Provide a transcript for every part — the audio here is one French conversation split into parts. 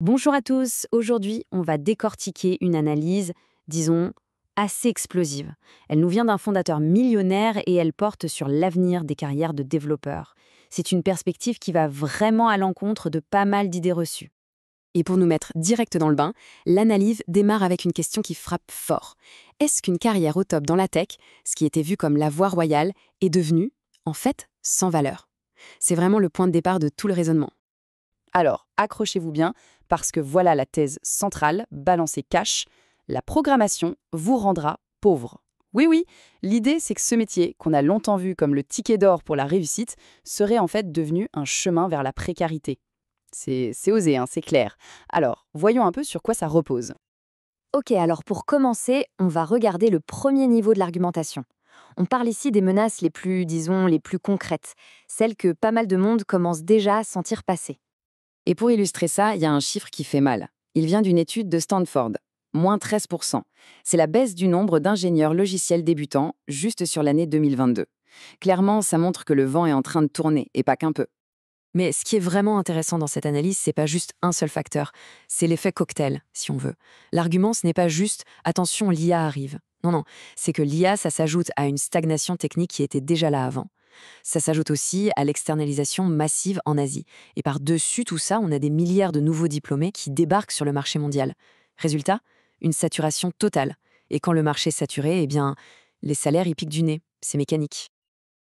Bonjour à tous, aujourd'hui on va décortiquer une analyse, disons, assez explosive. Elle nous vient d'un fondateur millionnaire et elle porte sur l'avenir des carrières de développeurs. C'est une perspective qui va vraiment à l'encontre de pas mal d'idées reçues. Et pour nous mettre direct dans le bain, l'analyse démarre avec une question qui frappe fort. Est-ce qu'une carrière au top dans la tech, ce qui était vu comme la voie royale, est devenue, en fait, sans valeur? C'est vraiment le point de départ de tout le raisonnement. Alors, accrochez-vous bien, parce que voilà la thèse centrale, balancez cash, la programmation vous rendra pauvre. Oui, oui, l'idée c'est que ce métier, qu'on a longtemps vu comme le ticket d'or pour la réussite, serait en fait devenu un chemin vers la précarité. C'est osé, hein, c'est clair. Alors, voyons un peu sur quoi ça repose. Ok, alors pour commencer, on va regarder le premier niveau de l'argumentation. On parle ici des menaces les plus, disons, les plus concrètes, celles que pas mal de monde commence déjà à sentir passer. Et pour illustrer ça, il y a un chiffre qui fait mal. Il vient d'une étude de Stanford. Moins 13%. C'est la baisse du nombre d'ingénieurs logiciels débutants juste sur l'année 2022. Clairement, ça montre que le vent est en train de tourner, et pas qu'un peu. Mais ce qui est vraiment intéressant dans cette analyse, c'est pas juste un seul facteur, c'est l'effet cocktail, si on veut. L'argument, ce n'est pas juste attention, l'IA arrive. Non, non, c'est que l'IA, ça s'ajoute à une stagnation technique qui était déjà là avant. Ça s'ajoute aussi à l'externalisation massive en Asie. Et par-dessus tout ça, on a des milliards de nouveaux diplômés qui débarquent sur le marché mondial. Résultat, une saturation totale. Et quand le marché est saturé, eh bien, les salaires y piquent du nez. C'est mécanique.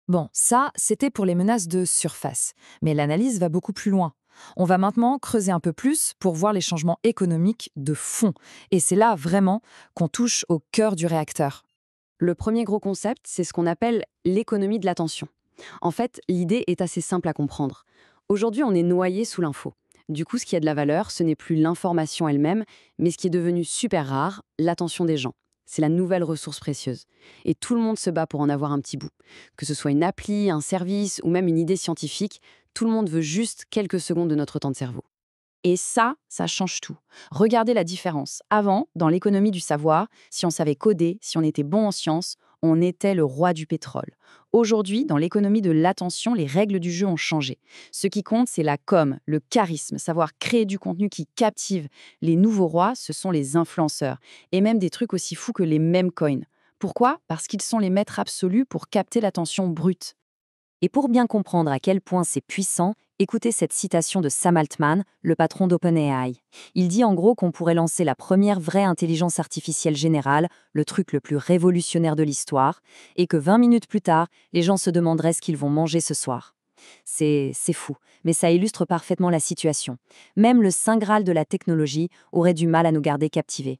Bon, ça, c'était pour les menaces de surface. Mais l'analyse va beaucoup plus loin. On va maintenant creuser un peu plus pour voir les changements économiques de fond. Et c'est là vraiment qu'on touche au cœur du réacteur. Le premier gros concept, c'est ce qu'on appelle l'économie de l'attention. En fait, l'idée est assez simple à comprendre. Aujourd'hui, on est noyé sous l'info. Du coup, ce qui a de la valeur, ce n'est plus l'information elle-même, mais ce qui est devenu super rare, l'attention des gens. C'est la nouvelle ressource précieuse. Et tout le monde se bat pour en avoir un petit bout. Que ce soit une appli, un service ou même une idée scientifique, tout le monde veut juste quelques secondes de notre temps de cerveau. Et ça change tout. Regardez la différence. Avant, dans l'économie du savoir, si on savait coder, si on était bon en sciences, on était le roi du pétrole. Aujourd'hui, dans l'économie de l'attention, les règles du jeu ont changé. Ce qui compte, c'est la com, le charisme, savoir créer du contenu qui captive. Les nouveaux rois, ce sont les influenceurs. Et même des trucs aussi fous que les meme coins. Pourquoi? Parce qu'ils sont les maîtres absolus pour capter l'attention brute. Et pour bien comprendre à quel point c'est puissant, écoutez cette citation de Sam Altman, le patron d'OpenAI. Il dit en gros qu'on pourrait lancer la première vraie intelligence artificielle générale, le truc le plus révolutionnaire de l'histoire, et que 20 minutes plus tard, les gens se demanderaient ce qu'ils vont manger ce soir. C'est fou, mais ça illustre parfaitement la situation. Même le saint Graal de la technologie aurait du mal à nous garder captivés.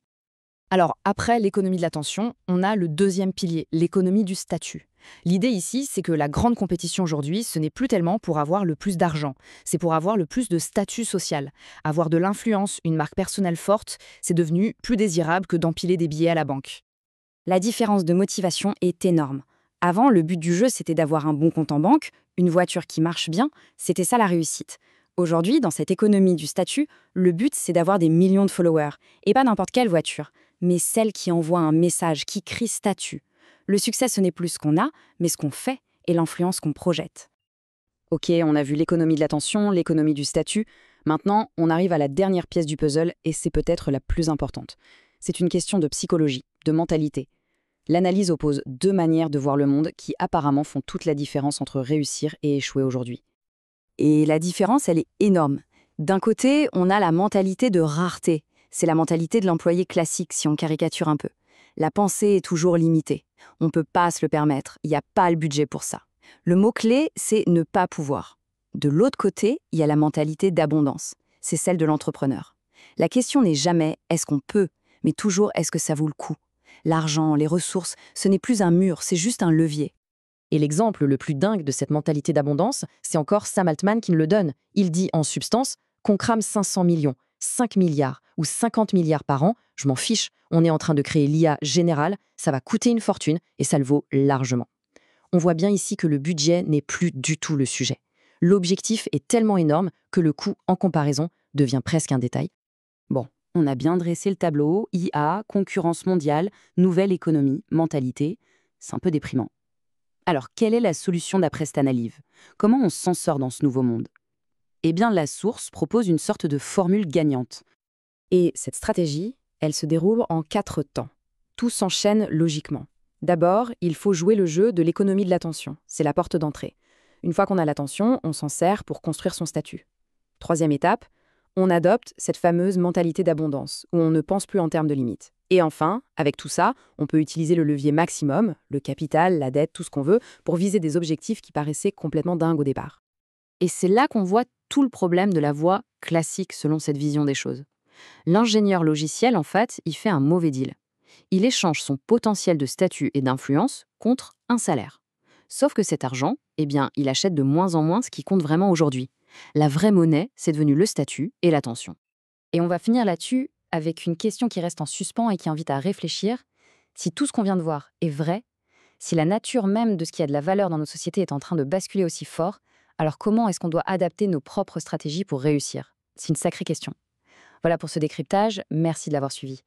Alors, après l'économie de l'attention, on a le deuxième pilier, l'économie du statut. L'idée ici, c'est que la grande compétition aujourd'hui, ce n'est plus tellement pour avoir le plus d'argent, c'est pour avoir le plus de statut social. Avoir de l'influence, une marque personnelle forte, c'est devenu plus désirable que d'empiler des billets à la banque. La différence de motivation est énorme. Avant, le but du jeu, c'était d'avoir un bon compte en banque, une voiture qui marche bien, c'était ça la réussite. Aujourd'hui, dans cette économie du statut, le but, c'est d'avoir des millions de followers. Et pas n'importe quelle voiture, mais celle qui envoie un message, qui crie statut. Le succès, ce n'est plus ce qu'on a, mais ce qu'on fait et l'influence qu'on projette. Ok, on a vu l'économie de l'attention, l'économie du statut. Maintenant, on arrive à la dernière pièce du puzzle et c'est peut-être la plus importante. C'est une question de psychologie, de mentalité. L'analyse oppose deux manières de voir le monde qui apparemment font toute la différence entre réussir et échouer aujourd'hui. Et la différence, elle est énorme. D'un côté, on a la mentalité de rareté. C'est la mentalité de l'employé classique, si on caricature un peu. La pensée est toujours limitée. On ne peut pas se le permettre, il n'y a pas le budget pour ça. Le mot-clé, c'est ne pas pouvoir. De l'autre côté, il y a la mentalité d'abondance. C'est celle de l'entrepreneur. La question n'est jamais est-ce qu'on peut, mais toujours est-ce que ça vaut le coup. L'argent, les ressources, ce n'est plus un mur, c'est juste un levier. Et l'exemple le plus dingue de cette mentalité d'abondance, c'est encore Sam Altman qui me le donne. Il dit en substance qu'on crame 500 millions, 5 milliards ou 50 milliards par an, je m'en fiche, on est en train de créer l'IA générale, ça va coûter une fortune et ça le vaut largement. On voit bien ici que le budget n'est plus du tout le sujet. L'objectif est tellement énorme que le coût en comparaison devient presque un détail. Bon, on a bien dressé le tableau, IA, concurrence mondiale, nouvelle économie, mentalité, c'est un peu déprimant. Alors, quelle est la solution d'après cette analyse? Comment on s'en sort dans ce nouveau monde? Eh bien, la source propose une sorte de formule gagnante. Et cette stratégie, elle se déroule en 4 temps. Tout s'enchaîne logiquement. D'abord, il faut jouer le jeu de l'économie de l'attention. C'est la porte d'entrée. Une fois qu'on a l'attention, on s'en sert pour construire son statut. Troisième étape, on adopte cette fameuse mentalité d'abondance, où on ne pense plus en termes de limites. Et enfin, avec tout ça, on peut utiliser le levier maximum, le capital, la dette, tout ce qu'on veut, pour viser des objectifs qui paraissaient complètement dingues au départ. Et c'est là qu'on voit tout le problème de la voie classique selon cette vision des choses. L'ingénieur logiciel, en fait, il fait un mauvais deal. Il échange son potentiel de statut et d'influence contre un salaire. Sauf que cet argent, eh bien, il achète de moins en moins ce qui compte vraiment aujourd'hui. La vraie monnaie, c'est devenu le statut et l'attention. Et on va finir là-dessus avec une question qui reste en suspens et qui invite à réfléchir. Si tout ce qu'on vient de voir est vrai, si la nature même de ce qui a de la valeur dans nos sociétés est en train de basculer aussi fort, alors comment est-ce qu'on doit adapter nos propres stratégies pour réussir? C'est une sacrée question. Voilà pour ce décryptage, merci de l'avoir suivi.